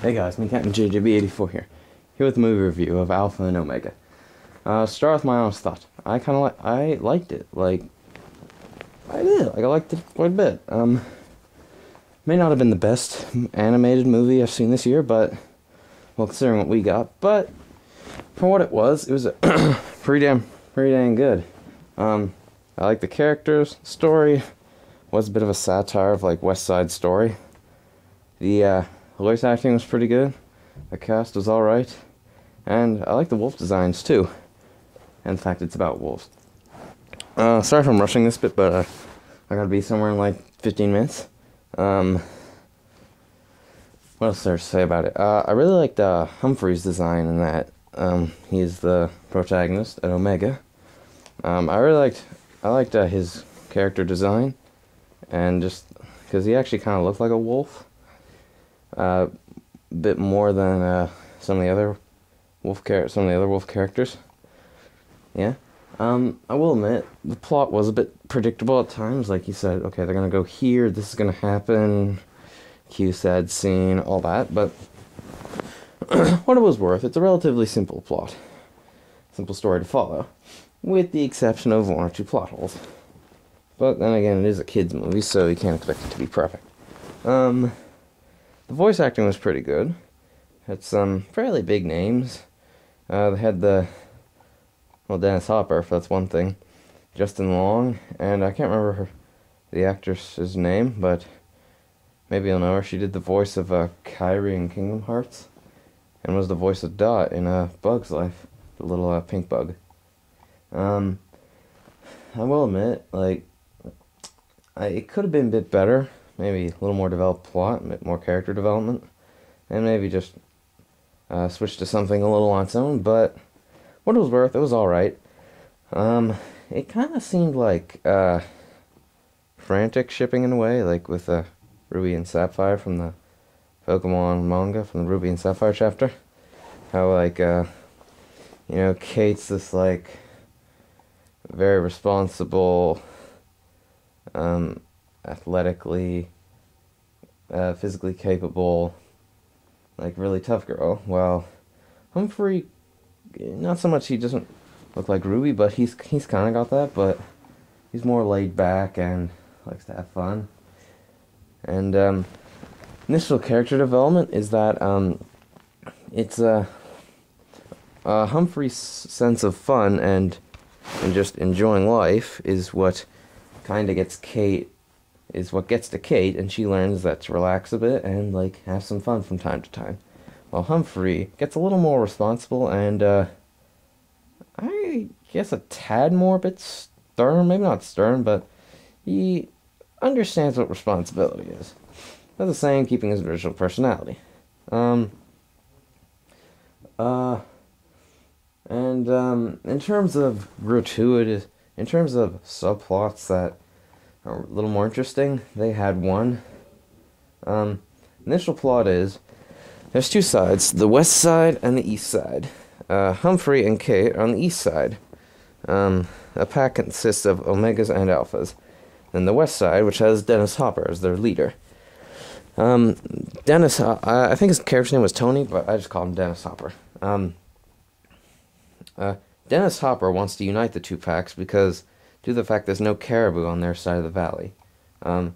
Hey guys, me Captain JJB84 here with a movie review of Alpha and Omega. Start with my honest thought. I liked it. I liked it quite a bit. May not have been the best animated movie I've seen this year, but, well, considering what we got, but, for what it was a pretty dang good. I like the characters, story was a bit of a satire of, West Side Story. The voice acting was pretty good. The cast was alright. And I like the wolf designs, too. And the fact it's about wolves. Sorry if I'm rushing this bit, but I gotta be somewhere in 15 minutes. What else is there to say about it? I really liked Humphrey's design in that. He's the protagonist at Omega. I liked his character design. And just because he actually kind of looked like a wolf. Bit more than some of the other wolf characters. Yeah. I will admit the plot was a bit predictable at times. Like you said, okay, they're gonna go here. This is gonna happen. Cue sad scene, all that. But what it was worth, it's a relatively simple plot, simple story to follow, with the exception of one or two plot holes. But then again, it is a kids' movie, so you can't expect it to be perfect. The voice acting was pretty good. Had some fairly big names. They had Dennis Hopper, if that's one thing. Justin Long, and I can't remember the actress's name, but maybe you'll know her. She did the voice of Kairi in Kingdom Hearts, and was the voice of Dot in Bug's Life, the little pink bug. I will admit, it could have been a bit better. Maybe a little more developed plot, a bit more character development, and maybe just switch to something a little on its own, but what it was worth, it was alright. It kind of seemed like frantic shipping in a way, with Ruby and Sapphire from the Pokemon manga, from the Ruby and Sapphire chapter. How, Kate's this, very responsible, athletically, physically capable, really tough girl, while Humphrey, not so much he doesn't look like Ruby, but he's kind of got that, but he's more laid back and likes to have fun. And initial character development is that it's Humphrey's sense of fun and just enjoying life is what kind of gets to Kate, and she learns that to relax a bit and have some fun from time to time. While Humphrey gets a little more responsible and I guess a tad more bit stern, maybe not stern, but he understands what responsibility is. At the same, keeping his original personality. In terms of gratuitous, in terms of subplots that are a little more interesting, they had one. Initial plot is, there's two sides, the west side and the east side. Humphrey and Kate are on the east side. A pack consists of Omegas and Alphas. Then the west side, which has Dennis Hopper as their leader. Dennis, I think his character's name was Tony, but I just call him Dennis Hopper. Dennis Hopper wants to unite the two packs because, due to the fact there's no caribou on their side of the valley. I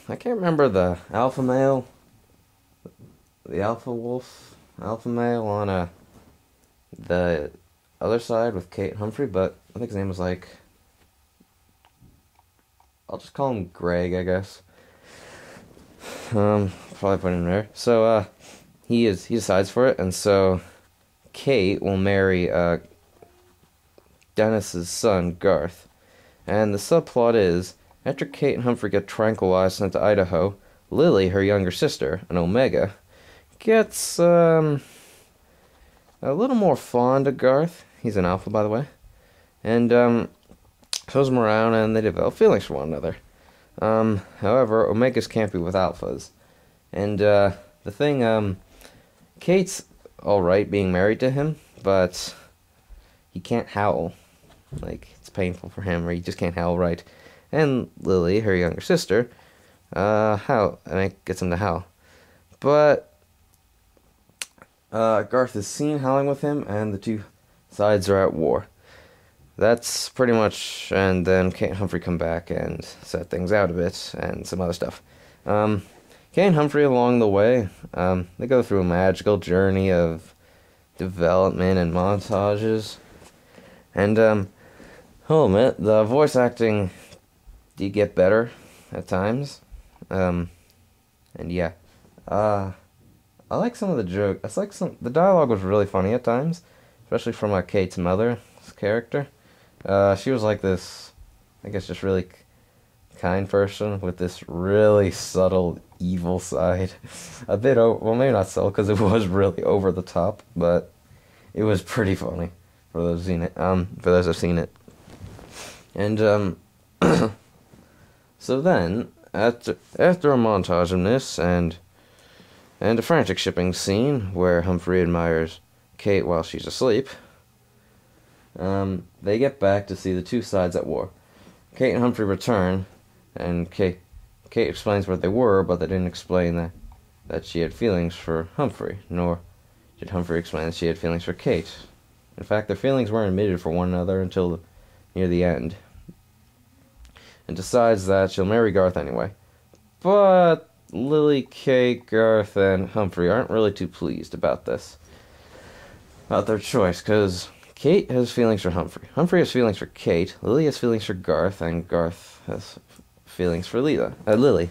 can't remember the alpha male, the alpha wolf, alpha male on the other side with Kate and Humphrey, but I think his name was I'll just call him Greg, I guess. Probably put him there. So, he decides for it, and so Kate will marry Dennis's son, Garth. And the subplot is, after Kate and Humphrey get tranquilized sent to Idaho, Lily, her younger sister, an Omega, gets a little more fond of Garth. He's an alpha, by the way. And shows him around, and they develop feelings for one another. However, Omegas can't be with alphas. And the thing, Kate's alright being married to him, but he can't howl. It's painful for him, or he just can't howl right. And Lily, her younger sister, and it gets him to howl. But Garth is seen howling with him, and the two sides are at war. That's pretty much, and then Kate and Humphrey come back and set things out a bit, and some other stuff. Kate and Humphrey along the way, they go through a magical journey of development and montages, and I'll admit, the voice acting did get better at times, and yeah, I like some of the jokes. It's like the dialogue was really funny at times, especially from Kate's mother's character. She was like this, I guess, just really kind person with this really subtle evil side. A bit well, maybe not subtle because it was really over the top, but it was pretty funny for those who've seen it. For those who've seen it, and so then after a montage of this and a frantic shipping scene where Humphrey admires Kate while she's asleep, they get back to see the two sides at war. Kate and Humphrey return, and Kate explains where they were, but they didn't explain that she had feelings for Humphrey, nor did Humphrey explain that she had feelings for Kate. In fact, their feelings weren't admitted for one another until near the end, and decides that she'll marry Garth anyway. But Lily, Kate, Garth, and Humphrey aren't really too pleased about this, about their choice, because Kate has feelings for Humphrey. Humphrey has feelings for Kate. Lily has feelings for Garth, and Garth has feelings for Lily.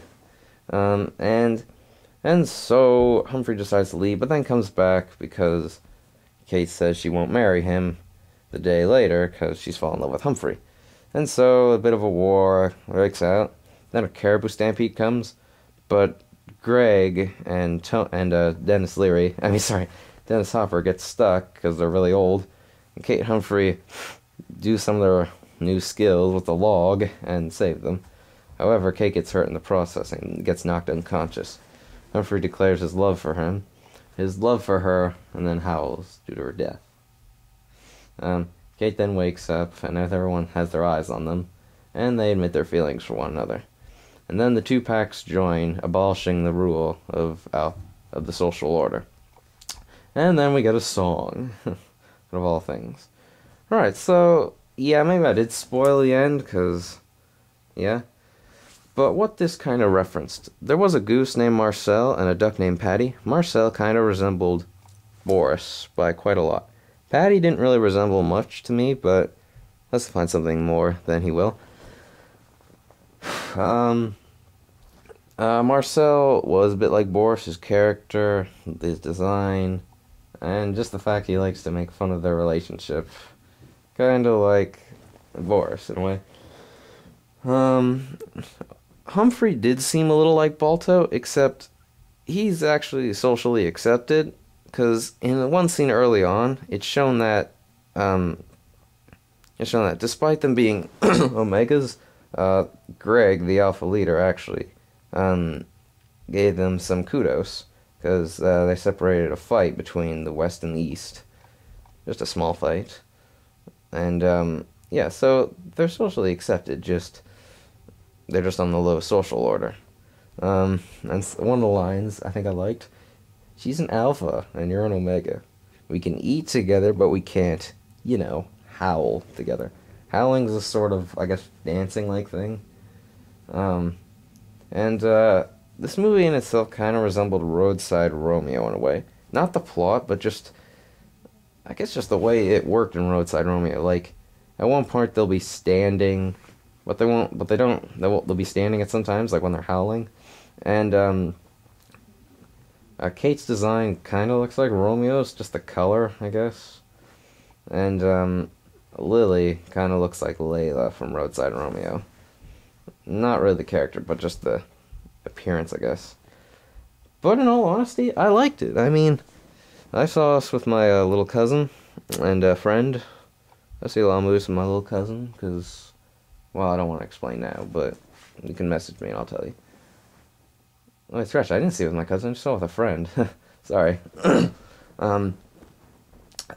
And so Humphrey decides to leave, but then comes back because Kate says she won't marry him the day later because she's fallen in love with Humphrey. And so a bit of a war breaks out. Then a caribou stampede comes, but Greg and Dennis Hopper gets stuck because they're really old. And Kate and Humphrey do some of their new skills with the log and save them. However, Kate gets hurt in the process and gets knocked unconscious. Humphrey declares his love for her, and then howls due to her death. Kate then wakes up, and everyone has their eyes on them, and they admit their feelings for one another. And then the two packs join, abolishing the rule of the social order. And then we get a song, of all things. Alright, so, yeah, maybe I did spoil the end, because, yeah. But what this kind of referenced, there was a goose named Marcel and a duck named Patty. Marcel kind of resembled Boris by quite a lot. Patty didn't really resemble much to me, but let's find something more, then he will. Marcel was a bit like Boris, his character, his design, and just the fact he likes to make fun of their relationship. Kind of like Boris, in a way. Humphrey did seem a little like Balto, except he's actually socially accepted, because in the one scene early on, it's shown that despite them being Omegas, Greg, the alpha leader, actually gave them some kudos, because they separated a fight between the West and the East. Just a small fight. And, yeah, so they're socially accepted, they're just on the low social order. And one of the lines I think I liked, she's an alpha and you're an omega. We can eat together, but we can't, howl together. Howling's a sort of, I guess, dancing-like thing. This movie in itself kind of resembled Roadside Romeo in a way. Not the plot, but I guess just the way it worked in Roadside Romeo. Like, at one point they'll be standing, but they'll be standing at sometimes, like when they're howling. And, Kate's design kind of looks like Romeo's, just the color, I guess. And, Lily kind of looks like Layla from Roadside Romeo. Not really the character, but just the appearance, I guess. But in all honesty, I liked it. I mean, I saw this with my little cousin and a friend. I see a lot of movies with my little cousin, because, well, I don't want to explain now, but you can message me and I'll tell you. Oh, scratch, I didn't see it with my cousin, I just saw it with a friend. Sorry. I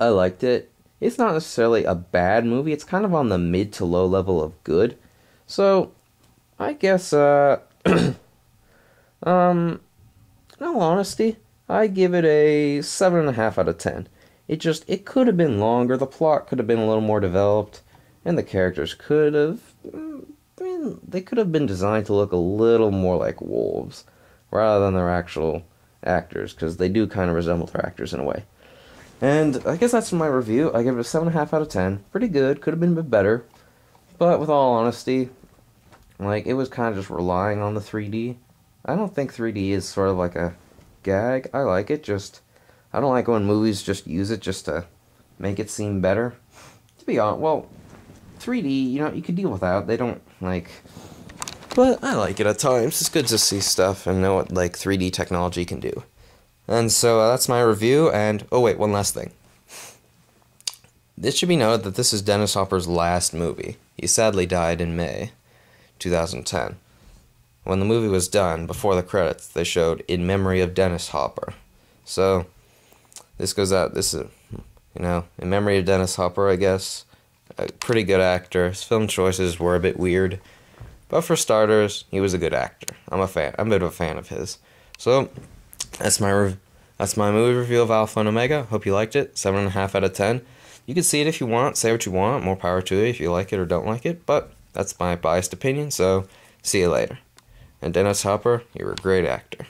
liked it. It's not necessarily a bad movie, it's kind of on the mid to low level of good. So, I guess, in all honesty, I give it a 7.5 out of 10. It could have been longer, the plot could have been a little more developed, and the characters could have they could have been designed to look a little more like wolves rather than their actual actors, because they do kind of resemble their actors in a way. And I guess that's my review. I give it a 7.5 out of 10. Pretty good. Could have been a bit better. But with all honesty, like, it was kind of just relying on the 3D. I don't think 3D is sort of like a gag. I like it, just I don't like when movies just use it just to make it seem better. To be honest, well, 3D, you could deal with that. They don't, like... But I like it at times. It's good to see stuff and know what, like, 3D technology can do. And so that's my review, and... Oh, wait, one last thing. It should be noted that this is Dennis Hopper's last movie. He sadly died in May 2010. When the movie was done, before the credits, they showed "In Memory of Dennis Hopper." So, this goes out, this is, in memory of Dennis Hopper, I guess. A pretty good actor. His film choices were a bit weird. But for starters, he was a good actor. I'm a bit of a fan of his. So, that's my movie review of Alpha and Omega. Hope you liked it. 7.5 out of 10. You can see it if you want. Say what you want. More power to it if you like it or don't like it. But that's my biased opinion, so see you later. And Dennis Hopper, you're a great actor.